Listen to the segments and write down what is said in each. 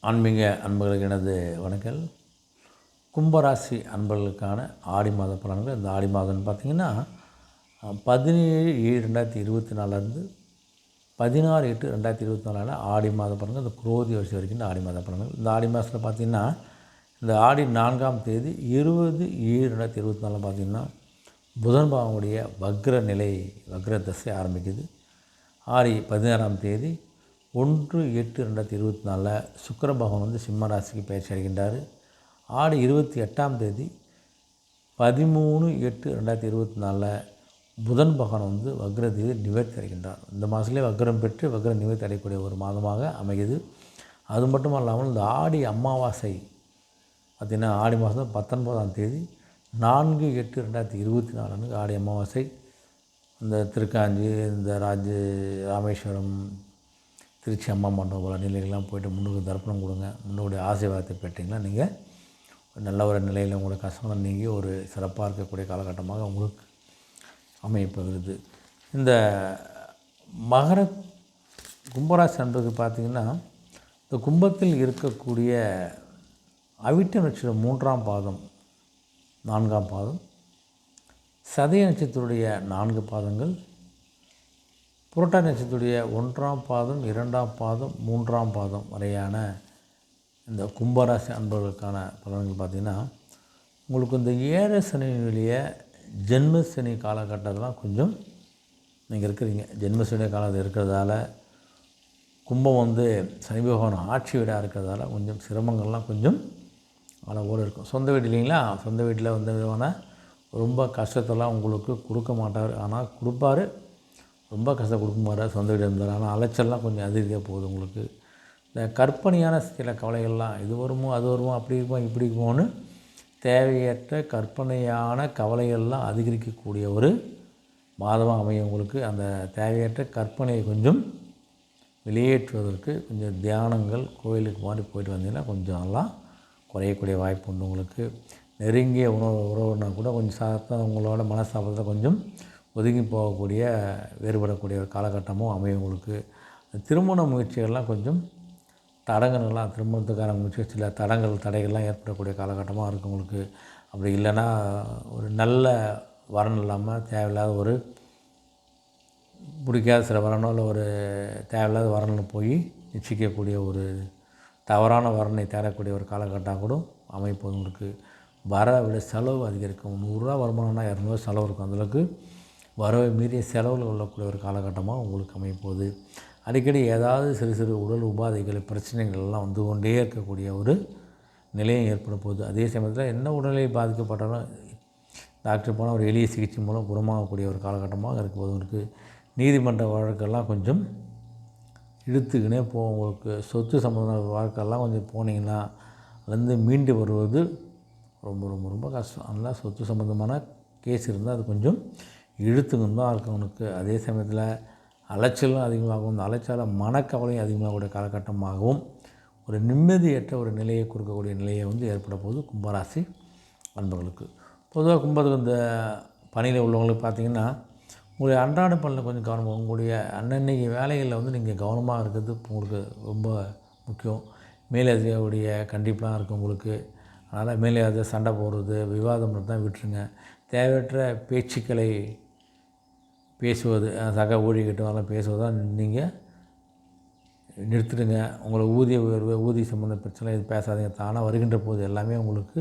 ஆன்மீக அன்பர்களுக்கு எனது வணக்கம். கும்பராசி அன்பர்களுக்கான ஆடி மாத பலன்கள். இந்த ஆடி மாதம்னு பார்த்திங்கன்னா 17/7/2024 16/8/2024 ஆடி மாத பலன்கள். இந்த குரோதி வருஷம் வரைக்கும் இந்த ஆடி மாத பலன்கள். இந்த ஆடி மாதத்தில் பார்த்திங்கன்னா இந்த ஆடி 4ஆம் தேதி 20/7/2024 பார்த்திங்கன்னா புதன் பகவானுடைய வக்ர நிலை வக்ர தசை ஆரம்பிக்குது. ஆடி 16ஆம் தேதி 1/8/2024 சுக்கிர பகவான் வந்து சிம்ம ராசிக்கு பயிற்சி அடைகின்றார். ஆடி 28ஆம் தேதி 13/8/2024 புதன் பகவான் வந்து வக்ரதீதி நிவர்த்தி அடைகின்றார். இந்த மாதத்துலேயே வக்ரம் பெற்று வக்ர நிவர்த்தி அடையக்கூடிய ஒரு மாதமாக அமைகிறது. அது மட்டும் இல்லாமல் இந்த ஆடி அமாவாசை பார்த்திங்கன்னா ஆடி மாதம் 19ஆம் தேதி 4/8/2024 ஆடி அமாவாசை. இந்த திருக்காஞ்சி, இந்த ராமேஸ்வரம், திருச்சி அம்மா மண்டபம் போல நிலைகள்லாம் போய்ட்டு முன்னுக்கு தர்ப்பணம் கொடுங்க. முன்னுடைய ஆசீர்வாதத்தை பெற்றீங்கன்னா நீங்கள் நல்ல ஒரு நிலையில் உங்களுடைய கஷ்டங்களை நீங்கி ஒரு சிறப்பாக இருக்கக்கூடிய காலகட்டமாக உங்களுக்கு அமையப்போகிறது. இந்த மகர கும்பராசி என்பது பார்த்திங்கன்னா இந்த கும்பத்தில் இருக்கக்கூடிய அவிட்ட நட்சத்திரம் 3ஆம் பாதம் 4ஆம் பாதம், சதய நட்சத்திரத்துடைய 4 பாதங்கள், புரட்டாதி நட்சத்திரத்துடைய 1ஆம் பாதம் 2ஆம் பாதம் 3ஆம் பாதம் வரையான இந்த கும்பராசி அன்பர்களுக்கான பலன்கள் பார்த்திங்கன்னா உங்களுக்கு இந்த 7 சனியினுடைய ஜென்மசனி காலகட்டத்தெலாம் கொஞ்சம் நீங்கள் இருக்கிறீங்க. ஜென்மசனி காலத்தில் இருக்கிறதால கும்பம் வந்து சனி பகவான் ஆட்சி வீடாக இருக்கிறதால கொஞ்சம் சிரமங்கள்லாம் கொஞ்சம் அளவோடு இருக்கும். சொந்த வீடு இல்லைங்களா, சொந்த வீட்டில் வந்து விதமான ரொம்ப கஷ்டத்தெல்லாம் உங்களுக்கு கொடுக்க மாட்டார். ஆனால் கொடுப்பார், ரொம்ப கஷ்டம் கொடுக்க மாட்டார் சொந்த வீடு இருந்தார். ஆனால் அலைச்சல்லாம் கொஞ்சம் அதிகரிக்க போகுது உங்களுக்கு. இந்த கற்பனையான சில கவலைகள்லாம் இது வருமோ அது வருமோ அப்படி இருக்குமோ இப்படி இருக்குமோன்னு தேவையற்ற கற்பனையான கவலைகள்லாம் அதிகரிக்கக்கூடிய ஒரு மாதமாக அமையும் உங்களுக்கு. அந்த தேவையற்ற கற்பனையை கொஞ்சம் வெளியேற்றுவதற்கு கொஞ்சம் தியானங்கள், கோயிலுக்கு மாதிரி போயிட்டு வந்தீங்கன்னா கொஞ்சம் எல்லாம் குறையக்கூடிய வாய்ப்பு உண்டு உங்களுக்கு. நெருங்கிய உறவுனா கூட கொஞ்சம் சார்த்த உங்களோட மனஸ்தாபத்தில் கொஞ்சம் ஒதுங்கி போகக்கூடிய வேறுபடக்கூடிய ஒரு காலகட்டமும் அமையும் உங்களுக்கு. திருமண முயற்சிகள்லாம் கொஞ்சம் தடங்கள்லாம், திருமணத்துக்கான முயற்சி சில தடைகள்லாம் ஏற்படக்கூடிய காலகட்டமாக இருக்கும் உங்களுக்கு. அப்படி இல்லைன்னா ஒரு நல்ல வரன் இல்லாமல் தேவையில்லாத ஒரு பிடிக்காத சில வரனோ இல்லை ஒரு தேவையில்லாத வரனில் போய் நிச்சயிக்கக்கூடிய ஒரு தவறான வரனை தேடக்கூடிய ஒரு காலகட்டம் கூட அமைப்போது உங்களுக்கு. வரவை விட செலவு அதிகரிக்கும். 100 வருமானம்னா 200 செலவு இருக்கும். அந்தளவுக்கு வரவை மீறிய செலவில் உள்ளக்கூடிய ஒரு காலகட்டமாக உங்களுக்கு அமைப்போகுது. அடிக்கடி ஏதாவது சிறு சிறு உடல் உபாதைகள் பிரச்சனைகள் எல்லாம் வந்து கொண்டே இருக்கக்கூடிய ஒரு நிலையம் ஏற்பட போகுது. அதே சமயத்தில் என்ன உடல்நிலை பாதிக்கப்பட்டாலும் டாக்டர் போனால் ஒரு எளிய சிகிச்சை மூலம் குணமாகக்கூடிய ஒரு காலகட்டமாக இருக்கும்போது உங்களுக்கு நீதிமன்ற வழக்கெல்லாம் கொஞ்சம் இழுத்துக்கினே போகும் உங்களுக்கு. சொத்து சம்மந்தமான வழக்கெல்லாம் கொஞ்சம் போனீங்கன்னா அதுலேருந்து மீண்டு வருவது ரொம்ப ரொம்ப ரொம்ப கஷ்டம். அதனால் சொத்து சம்மந்தமான கேஸ் இருந்தால் அது கொஞ்சம் இழுத்துக்கின்னு தான் இருக்கும் உனக்கு. அதே சமயத்தில் அலைச்சலும் அதிகமாகவும், இந்த அலைச்சல மனக்கவலையும் அதிகமாகக்கூடிய காலகட்டமாகவும் ஒரு நிம்மதியற்ற ஒரு நிலையை கொடுக்கக்கூடிய நிலையை வந்து ஏற்பட போகுது கும்பராசி அன்பர்களுக்கு. பொதுவாக கும்பத்துக்கு இந்த பணியில் உள்ளவங்களுக்கு பார்த்திங்கன்னா உங்களுடைய அன்றாட பணியில் கொஞ்சம் கவனமாக உங்களுடைய அன்னன்னைக்கு வேலைகளில் வந்து நீங்கள் கவனமாக இருக்கிறது உங்களுக்கு ரொம்ப முக்கியம். மேலதிகாரியுடைய கண்டிப்பெலாம் இருக்கும் உங்களுக்கு. அதனால் மேலதிகாரி சண்டை போடுறது, விவாதம் தான் விட்டுருங்க. தேவையற்ற பேச்சுக்களை பேசுவது, சக ஊழியர்கிட்ட அதெல்லாம் பேசுவதான் நீங்கள் நிறுத்திடுங்க. உங்களை ஊதிய உயர்வு, ஊதிய சம்மந்த பிரச்சனை இது பேசாதீங்க. தானாக வருகின்ற போது எல்லாமே உங்களுக்கு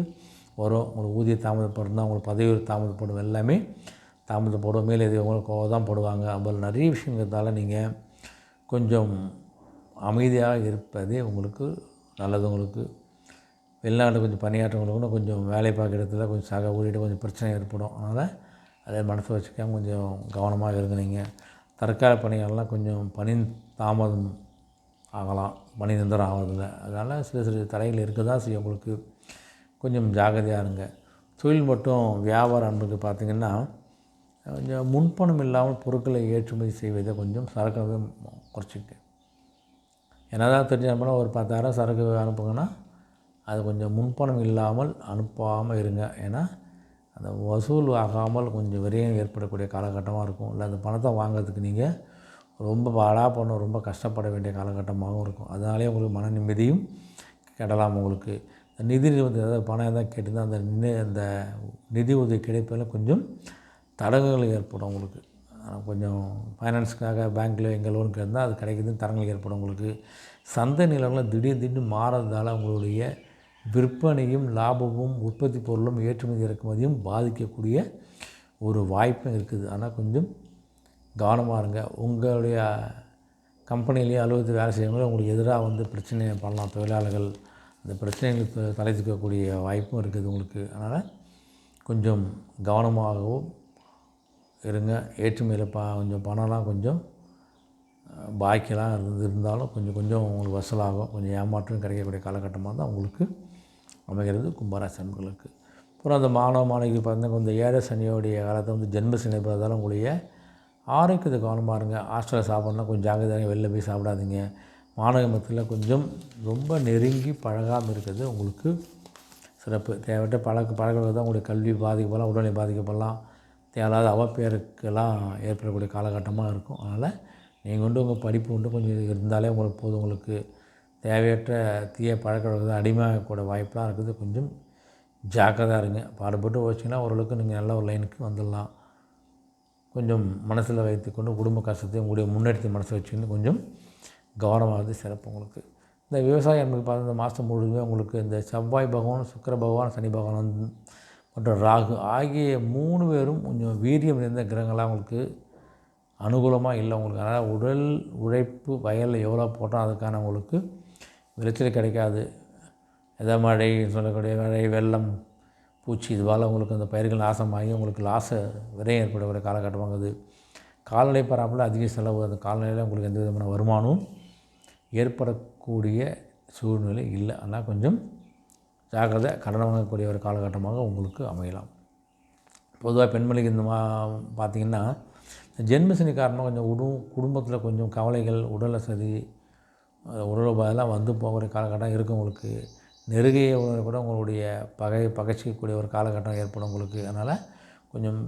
வரும். உங்களுக்கு ஊதிய தாமதப்படுறதுனா உங்களுக்கு பதவி தாமதப்படும், எல்லாமே தாமதப்படும். மேலே உங்களுக்கு தான் போடுவாங்க. அப்போ நிறைய விஷயங்கிறதால நீங்கள் கொஞ்சம் அமைதியாக இருப்பதே உங்களுக்கு நல்லது. உங்களுக்கு வெளிநாடு கொஞ்சம் பணியாற்றவங்களுக்கும் கொஞ்சம் வேலை பார்க்குற இடத்துல கொஞ்சம் சக ஊழியர்கிட்ட கொஞ்சம் பிரச்சனை ஏற்படும். அதனால் அதை மனசை வச்சுக்காமல் கொஞ்சம் கவனமாக இருங்க. நீங்கள் தற்கால பணிகள்லாம் கொஞ்சம் பணி தாமதம் ஆகலாம், பணி நிரந்தரம் ஆகிறதில்ல. அதனால் சிறு சிறு தடைகள் இருக்க தான் செய்யும் உங்களுக்கு. கொஞ்சம் ஜாகிரதையாக இருங்க. தொழில் மட்டும் வியாபாரம் அன்புக்கு பார்த்திங்கன்னா கொஞ்சம் முன்பணம் இல்லாமல் பொருட்களை ஏற்றுமதி செய்வதை கொஞ்சம் சரக்கு குறைச்சிக்க. என்ன தான் தெரிஞ்சால் ஒரு 10,000 சரக்கு அனுப்புங்கன்னா அது கொஞ்சம் முன்பணம் இல்லாமல் அனுப்பாமல் இருங்க. ஏன்னா அந்த வசூல் ஆகாமல் கொஞ்சம் விரயம் ஏற்படக்கூடிய காலகட்டமாக இருக்கும். இல்லை அந்த பணத்தை வாங்கிறதுக்கு நீங்கள் ரொம்ப பாடாக பண்ண ரொம்ப கஷ்டப்பட வேண்டிய காலகட்டமாகவும் இருக்கும். அதனாலே உங்களுக்கு மன நிம்மதியும் கெடலாம் உங்களுக்கு. நிதி வந்து அதாவது பணம் தான் கேட்டிருந்தா அந்த நிதி உதவி கிடைப்பதில் கொஞ்சம் தடங்கல்கள் ஏற்படும் உங்களுக்கு. கொஞ்சம் ஃபைனான்ஸுக்காக பேங்க்கில் எங்கே லோன் கேட்டிருந்தால் அது கிடைக்குதுன்னு தடங்கல் ஏற்படும் உங்களுக்கு. சந்தை நிலவரம் திடீர்னு மாறதால் உங்களுடைய விற்பனையும் லாபமும் உற்பத்தி பொருளும் ஏற்றுமதி இறக்குமதியும் பாதிக்கக்கூடிய ஒரு வாய்ப்பும் இருக்குது. ஆனால் கொஞ்சம் கவனமாக இருங்க. உங்களுடைய கம்பெனிலேயே அலுவலகத்தில் வேலை செய்கிறவங்களும் உங்களுக்கு எதிராக வந்து பிரச்சனை பண்ணலாம். தொழிலாளர்கள் அந்த பிரச்சனைகளுக்கு தலை தூக்கக்கூடிய வாய்ப்பும் இருக்குது உங்களுக்கு. அதனால் கொஞ்சம் கவனமாகவும் இருங்க. ஏற்றுமதியில் கொஞ்சம் பணம்லாம் கொஞ்சம் பாக்கியெல்லாம் இருந்தாலும் கொஞ்சம் கொஞ்சம் உங்களுக்கு வசூலாகும். கொஞ்சம் ஏமாற்றம் கிடைக்கக்கூடிய காலகட்டமாக தான் உங்களுக்கு அமைகிறது கும்பராசி அன்பர்களுக்கு. அப்புறம் அந்த மாணவ மாணவிகள் பார்த்தீங்கன்னா கொஞ்சம் ஏழை சனியோடைய காலத்தை வந்து ஜென்ம சனி பார்த்தாலும் உங்களுடைய ஆரோக்கியத்தை கவனமாக இருங்க. ஹாஸ்டலில் சாப்பிட்றதுனா கொஞ்சம் ஜாக்கிரதையாக வெளில போய் சாப்பிடாதீங்க. மாணவ மத்தியில் கொஞ்சம் ரொம்ப நெருங்கி பழகாமல் இருக்கிறது உங்களுக்கு சிறப்பு. தேவையற்ற பழகிறது தான் உங்களுடைய கல்வி பாதிக்கப்படலாம், உடல்நிலை பாதிக்கப்படலாம், தேவையில்லாத அவப்பெயருக்கெல்லாம் ஏற்படக்கூடிய காலகட்டமாக இருக்கும். அதனால் நீங்கள் உண்டு உங்கள் படிப்பு உண்டு கொஞ்சம் இருந்தாலே உங்களுக்கு போதும். உங்களுக்கு தேவையற்ற தீய பழக்கவழக்கத்தை அடிமையாகக்கூட வாய்ப்பெலாம் இருக்குது. கொஞ்சம் ஜாக்கிரதையாக இருங்க. பாடுபட்டு வச்சிங்கன்னா ஓரளவுக்கு நீங்கள் நல்ல ஒரு லைனுக்கு வந்துடலாம். கொஞ்சம் மனசில் வைத்துக்கொண்டு குடும்ப கஷ்டத்தை உங்களுடைய முன்னேற்றத்தை மனசில் வச்சுக்கின்னு கொஞ்சம் கவனமானது சிறப்பு உங்களுக்கு. இந்த விவசாயம் என்பது பார்த்து இந்த மாதம் முழுவதுமே உங்களுக்கு இந்த செவ்வாய் பகவான், சுக்கிர பகவான், சனி பகவான் மற்றும் ராகு ஆகிய 3 பேரும் கொஞ்சம் வீரியம் நிறைந்த கிரகங்களாக உங்களுக்கு அனுகூலமாக இல்லை உங்களுக்கு. அதனால் உடல் உழைப்பு வயலில் எவ்வளோ போட்டால் அதுக்கான உங்களுக்கு விளைச்சல் கிடைக்காது. எதாவது மழை சொல்லக்கூடிய மழை, வெள்ளம், பூச்சி இதுவால் உங்களுக்கு அந்த பயிர்கள் நாசமாகி உங்களுக்கு விரயம் ஏற்படக்கூடிய காலகட்டமாகுது. கால்நடை பராமரிப்பில் அதிக செலவு. அந்த கால்நடையில் உங்களுக்கு எந்த விதமான வருமானமும் ஏற்படக்கூடிய சூழ்நிலை இல்லை. ஆனால் கொஞ்சம் ஜாக்கிரதை, கடன் வாங்கக்கூடிய ஒரு காலகட்டமாக உங்களுக்கு அமையலாம். பொதுவாக பெண்மணிக்கு இந்த பார்த்திங்கன்னா ஜென்மசனி காரணமாக கொஞ்சம் குடும்பத்தில் கொஞ்சம் கவலைகள், உடல் அசதி, உடல் உபாதெல்லாம் வந்து போகக்கூடிய காலகட்டம் இருக்கும் உங்களுக்கு. நெருங்கிய கூட உங்களுடைய பகைச்சிக்கக்கூடிய ஒரு காலகட்டம் ஏற்படும் உங்களுக்கு. அதனால் கொஞ்சம்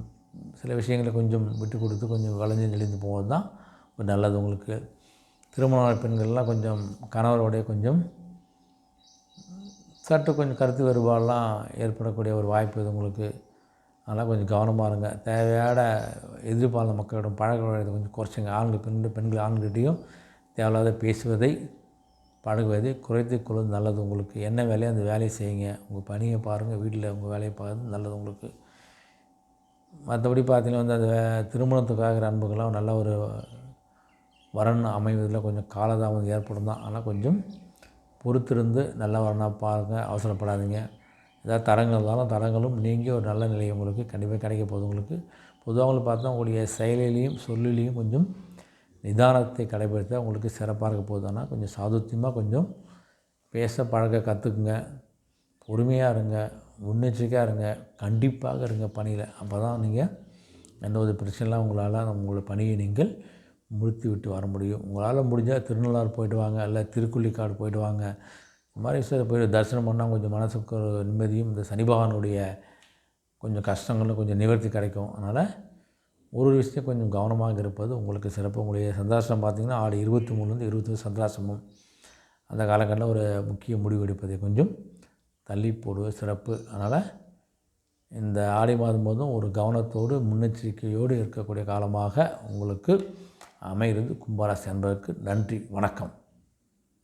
சில விஷயங்களை கொஞ்சம் விட்டு கொடுத்து கொஞ்சம் வளைஞ்சு நெளிந்து போவது தான் நல்லது உங்களுக்கு. திருமண பெண்கள்லாம் கொஞ்சம் கணவரோடைய கொஞ்சம் சற்று கொஞ்சம் கருத்து வேறுபாடெலாம் ஏற்படக்கூடிய ஒரு வாய்ப்பு இது உங்களுக்கு. அதனால் கொஞ்சம் கவனமாக இருங்க. தேவையான எதிர்பார்ந்த மக்களிடம் பழக்க வழக்கத்தை கொஞ்சம் குறைச்சிங்க. பெண்கள் ஆண்கிட்டையும் தேவையில்லாத பேசுவதை பழகுவதை குறைத்து கொள்வது நல்லது உங்களுக்கு. என்ன வேலையோ அந்த வேலையை செய்யுங்க. உங்கள் பணியை பாருங்கள், வீட்டில் உங்கள் வேலையை பார்க்குறது நல்லது உங்களுக்கு. மற்றபடி பார்த்தீங்கன்னா வந்து அந்த திருமணத்துக்காக அன்புகள்லாம் நல்ல ஒரு வரன் அமைவதில் கொஞ்சம் காலதாமதம் ஏற்படும் தான். ஆனால் கொஞ்சம் பொறுத்திருந்து நல்ல வரனாக பாருங்கள், அவசரப்படாதீங்க. ஏதாவது தடங்கள் இருந்தாலும் தடங்களும் நீங்கி ஒரு நல்ல நிலை உங்களுக்கு கண்டிப்பாக கிடைக்க போகுது உங்களுக்கு. பொதுவாக உங்களுக்கு பார்த்தா உங்களுடைய செயலிலையும் சொல்லிலையும் கொஞ்சம் நிதானத்தை கடைபிடித்தால் உங்களுக்கு சிறப்பாக இருக்க போகுது. ஆனால் கொஞ்சம் சாதுத்தியமாக கொஞ்சம் பேச பழக கற்றுக்குங்க. பொறுமையாக இருங்க, முன்னெச்சரிக்கையாக இருங்க, கண்டிப்பாக இருங்க பணியில். அப்போ தான் நீங்கள் எந்த ஒரு பிரச்சனைலாம் உங்களோட பணியை நீங்கள் முடித்து விட்டு வர முடியும். உங்களால் முடிஞ்சால் திருநள்ளாறு போய்ட்டு வாங்க, இல்லை திருக்குள்ளிக்காடு போய்ட்டு வாங்க. இந்த மாதிரி விஷயத்தில் போய் தரிசனம் பண்ணால் கொஞ்சம் மனசுக்கு ஒரு நிம்மதியும், இந்த சனி பகவானுடைய கொஞ்சம் கஷ்டங்களும் கொஞ்சம் நிவர்த்தி கிடைக்கும். அதனால் ஒரு விஷயம் கொஞ்சம் கவனமாக இருப்பது உங்களுக்கு சிறப்பு. உங்களுடைய சந்திராஷ்டிரம் பார்த்திங்கன்னா ஆடி 23லேருந்து 25 சந்திராஷ்டிரமம். அந்த காலகட்டத்தில் ஒரு முக்கிய முடிவு எடுப்பதை கொஞ்சம் தள்ளி போடுவது சிறப்பு. அதனால் இந்த ஆடி மாதம் போதும் ஒரு கவனத்தோடு முன்னெச்சரிக்கையோடு இருக்கக்கூடிய காலமாக உங்களுக்கு அமைகிறது கும்பராசி அன்பருக்கு. நன்றி, வணக்கம்.